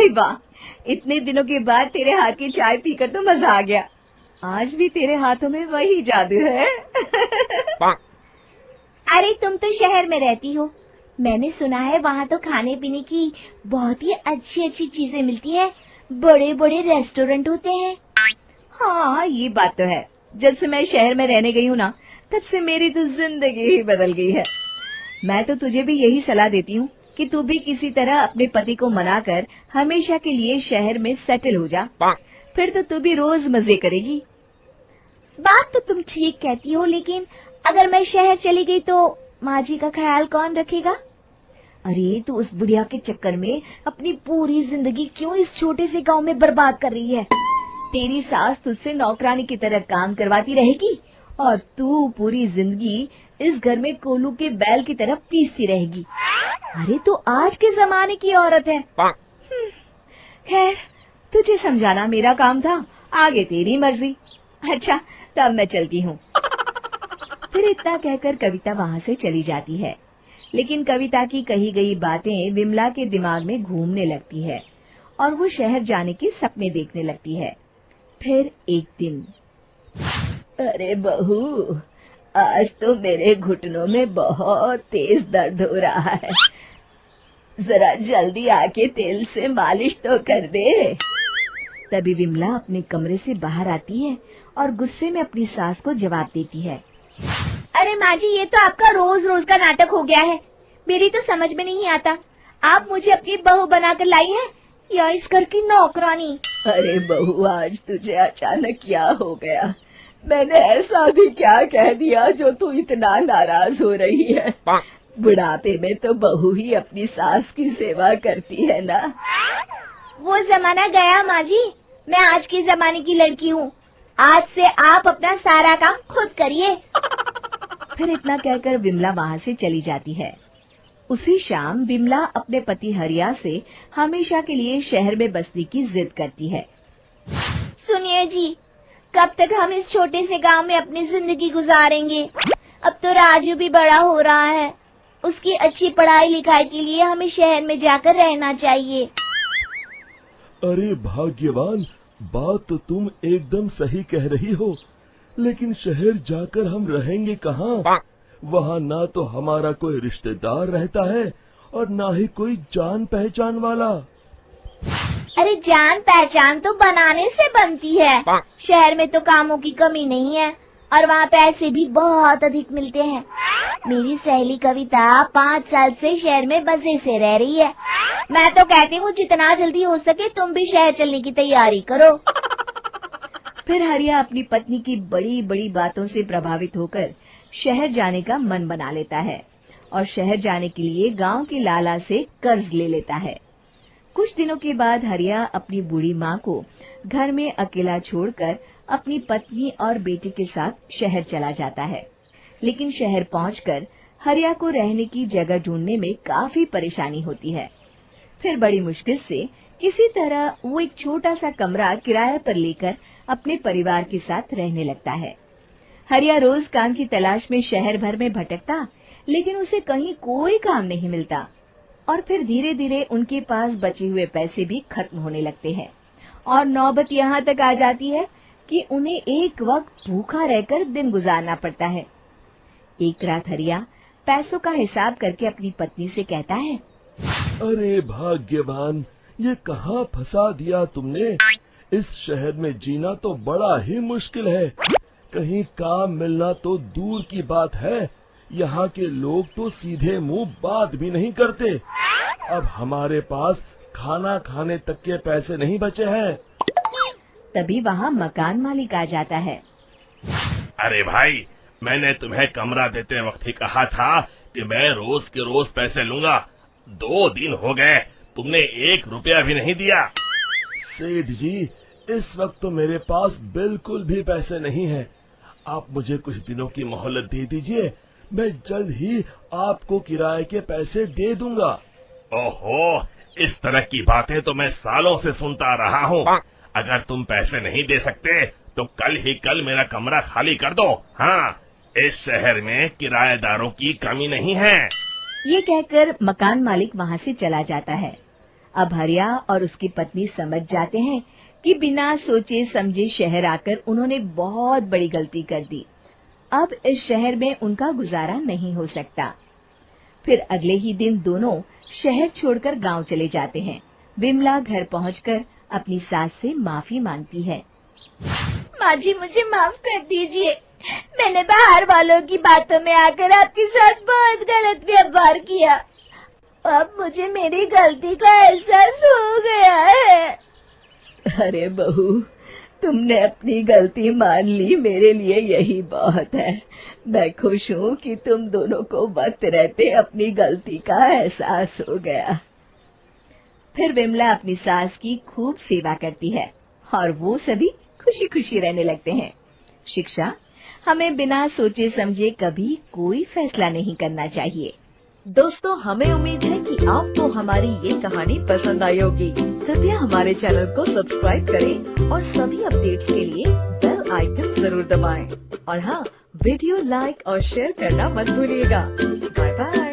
अरे वाह, इतने दिनों के बाद तेरे हाथ की चाय पीकर तो मजा आ गया। आज भी तेरे हाथों में वही जादू है। अरे तुम तो शहर में रहती हो, मैंने सुना है वहाँ तो खाने पीने की बहुत ही अच्छी अच्छी चीजें मिलती हैं, बड़े बड़े रेस्टोरेंट होते हैं। हाँ, ये बात तो है। जब से मैं शहर में रहने गई हूँ ना, तब से मेरी तो जिंदगी ही बदल गई है। मैं तो तुझे भी यही सलाह देती हूँ कि तू भी किसी तरह अपने पति को मनाकर हमेशा के लिए शहर में सेटल हो जा। फिर तो तू भी रोज मजे करेगी। बात तो तुम ठीक कहती हो, लेकिन अगर मैं शहर चली गई तो माँ जी का ख्याल कौन रखेगा? अरे तू उस बुढ़िया के चक्कर में अपनी पूरी जिंदगी क्यों इस छोटे से गांव में बर्बाद कर रही है? तेरी सास तुझसे नौकरानी की तरह काम करवाती रहेगी और तू पूरी जिंदगी इस घर में कोलू के बैल की तरह पीसती रहेगी। अरे तो आज के जमाने की औरत है। खैर, तुझे समझाना मेरा काम था, आगे तेरी मर्जी। अच्छा, तब मैं चलती हूँ। फिर इतना कहकर कविता वहाँ से चली जाती है। लेकिन कविता की कही गई बातें विमला के दिमाग में घूमने लगती है और वो शहर जाने के सपने देखने लगती है। फिर एक दिन, अरे बहू, आज तो मेरे घुटनों में बहुत तेज दर्द हो रहा है, जरा जल्दी आके तेल से मालिश तो कर दे। तभी विमला अपने कमरे से बाहर आती है और गुस्से में अपनी सास को जवाब देती है। अरे माँ जी, ये तो आपका रोज रोज का नाटक हो गया है। मेरी तो समझ में नहीं आता, आप मुझे अपनी बहू बनाकर लाई हैं या इस घर की नौकरानी? अरे बहू, आज तुझे अचानक क्या हो गया? मैंने ऐसा भी क्या कह दिया जो तू इतना नाराज हो रही है? बुढ़ापे में तो बहू ही अपनी सास की सेवा करती है ना। वो जमाना गया माँ जी, मैं आज के जमाने की लड़की हूँ। आज से आप अपना सारा काम खुद करिए। फिर इतना कहकर विमला वहाँ से चली जाती है। उसी शाम विमला अपने पति हरिया से हमेशा के लिए शहर में बसने की जिद करती है। सुनिए जी, कब तक हम इस छोटे से गांव में अपनी जिंदगी गुजारेंगे? अब तो राजू भी बड़ा हो रहा है, उसकी अच्छी पढ़ाई लिखाई के लिए हमें शहर में जाकर रहना चाहिए। अरे भाग्यवान, बात तो तुम एकदम सही कह रही हो, लेकिन शहर जाकर हम रहेंगे कहाँ? वहाँ ना तो हमारा कोई रिश्तेदार रहता है और ना ही कोई जान पहचान वाला। अरे जान पहचान तो बनाने से बनती है। शहर में तो कामों की कमी नहीं है और वहाँ पैसे भी बहुत अधिक मिलते हैं। मेरी सहेली कविता 5 साल से शहर में मजे से रह रही है। मैं तो कहती हूँ जितना जल्दी हो सके तुम भी शहर चलने की तैयारी करो। फिर हरिया अपनी पत्नी की बड़ी बड़ी बातों से प्रभावित होकर शहर जाने का मन बना लेता है और शहर जाने के लिए गांव के लाला से कर्ज ले लेता है। कुछ दिनों के बाद हरिया अपनी बूढ़ी माँ को घर में अकेला छोड़कर अपनी पत्नी और बेटे के साथ शहर चला जाता है। लेकिन शहर पहुंचकर हरिया को रहने की जगह ढूंढने में काफी परेशानी होती है। फिर बड़ी मुश्किल से किसी तरह वो एक छोटा सा कमरा किराए पर लेकर अपने परिवार के साथ रहने लगता है। हरिया रोज काम की तलाश में शहर भर में भटकता, लेकिन उसे कहीं कोई काम नहीं मिलता और फिर धीरे धीरे उनके पास बचे हुए पैसे भी खत्म होने लगते हैं और नौबत यहाँ तक आ जाती है कि उन्हें एक वक्त भूखा रहकर दिन गुजारना पड़ता है। एक रात हरिया पैसों का हिसाब करके अपनी पत्नी से कहता है, अरे भाग्यवान, ये कहाँ फंसा दिया तुमने? इस शहर में जीना तो बड़ा ही मुश्किल है, कहीं काम मिलना तो दूर की बात है। यहाँ के लोग तो सीधे मुंह बात भी नहीं करते। अब हमारे पास खाना खाने तक के पैसे नहीं बचे हैं। तभी वहाँ मकान मालिक आ जाता है। अरे भाई, मैंने तुम्हें कमरा देते वक्त ही कहा था कि मैं रोज के रोज पैसे लूंगा। 2 दिन हो गए, तुमने 1 रुपया भी नहीं दिया। सेठ जी, इस वक्त तो मेरे पास बिल्कुल भी पैसे नहीं हैं। आप मुझे कुछ दिनों की मोहलत दे दीजिए, मैं जल्द ही आपको किराए के पैसे दे दूंगा। ओहो, इस तरह की बातें तो मैं सालों से सुनता रहा हूँ। अगर तुम पैसे नहीं दे सकते तो कल ही कल मेरा कमरा खाली कर दो। हाँ, इस शहर में किराएदारों की कमी नहीं है। ये कहकर मकान मालिक वहाँ से चला जाता है। अब हरिया और उसकी पत्नी समझ जाते हैं कि बिना सोचे समझे शहर आकर उन्होंने बहुत बड़ी गलती कर दी। अब इस शहर में उनका गुजारा नहीं हो सकता। फिर अगले ही दिन दोनों शहर छोड़कर गांव चले जाते हैं। विमला घर पहुंचकर अपनी सास से माफी मांगती है। माँ जी, मुझे माफ कर दीजिए। मैंने बाहर वालों की बातों में आकर आपके साथ बहुत गलत व्यवहार किया। अब मुझे मेरी गलती का एहसास हो गया है। अरे बहू, तुमने अपनी गलती मान ली, मेरे लिए यही बहुत है। मैं खुश हूँ कि तुम दोनों को वक्त रहते अपनी गलती का एहसास हो गया। फिर विमला अपनी सास की खूब सेवा करती है और वो सभी खुशी खुशी रहने लगते हैं। शिक्षा: हमें बिना सोचे समझे कभी कोई फैसला नहीं करना चाहिए। दोस्तों, हमें उम्मीद है कि आपको हमारी ये कहानी पसंद आई होगी। कृपया हमारे चैनल को सब्सक्राइब करें और सभी अपडेट्स के लिए बेल आइकन जरूर दबाएं। और हाँ, वीडियो लाइक और शेयर करना मत भूलिएगा। Bye bye.